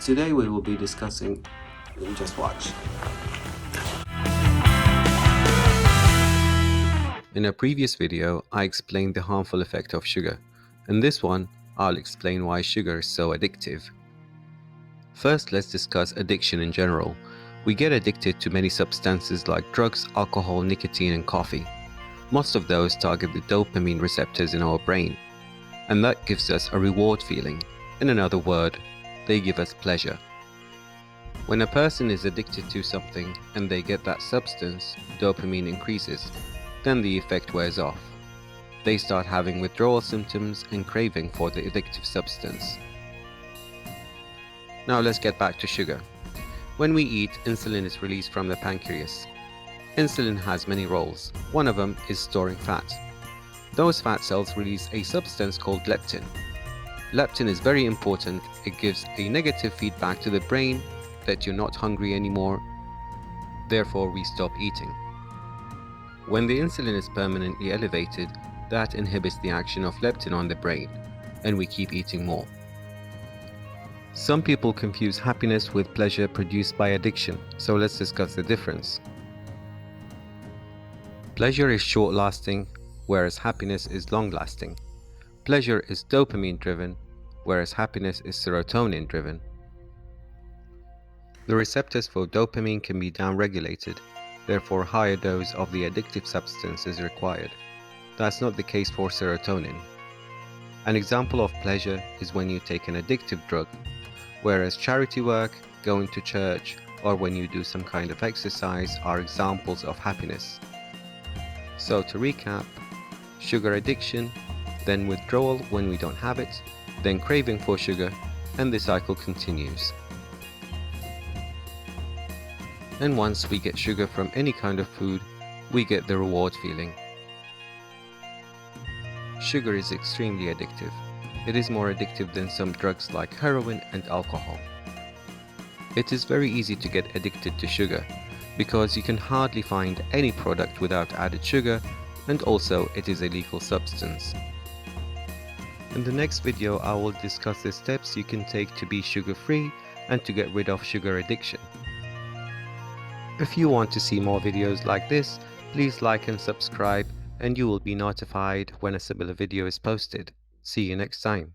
Today we will be discussing, just watch. In a previous video, I explained the harmful effect of sugar. In this one, I'll explain why sugar is so addictive. First, let's discuss addiction in general. We get addicted to many substances like drugs, alcohol, nicotine, and coffee. Most of those target the dopamine receptors in our brain, and that gives us a reward feeling. In another word, they give us pleasure. When a person is addicted to something and they get that substance, dopamine increases. Then the effect wears off. They start having withdrawal symptoms and craving for the addictive substance. Now let's get back to sugar. When we eat, insulin is released from the pancreas. Insulin has many roles. One of them is storing fat. Those fat cells release a substance called leptin. Leptin is very important. It gives a negative feedback to the brain that you're not hungry anymore. Therefore, we stop eating. When the insulin is permanently elevated, that inhibits the action of leptin on the brain, and we keep eating more. Some people confuse happiness with pleasure produced by addiction, so let's discuss the difference. Pleasure is short-lasting, whereas happiness is long-lasting. Pleasure is dopamine-driven, whereas happiness is serotonin-driven. The receptors for dopamine can be downregulated, therefore a higher dose of the addictive substance is required. That's not the case for serotonin. An example of pleasure is when you take an addictive drug, whereas charity work, going to church, or when you do some kind of exercise are examples of happiness. So to recap, sugar addiction, then withdrawal when we don't have it, then craving for sugar, and the cycle continues. And once we get sugar from any kind of food, we get the reward feeling. Sugar is extremely addictive. It is more addictive than some drugs like heroin and alcohol. It is very easy to get addicted to sugar because you can hardly find any product without added sugar, and also it is a legal substance. In the next video, I will discuss the steps you can take to be sugar-free and to get rid of sugar addiction. If you want to see more videos like this, please like and subscribe, and you will be notified when a similar video is posted. See you next time.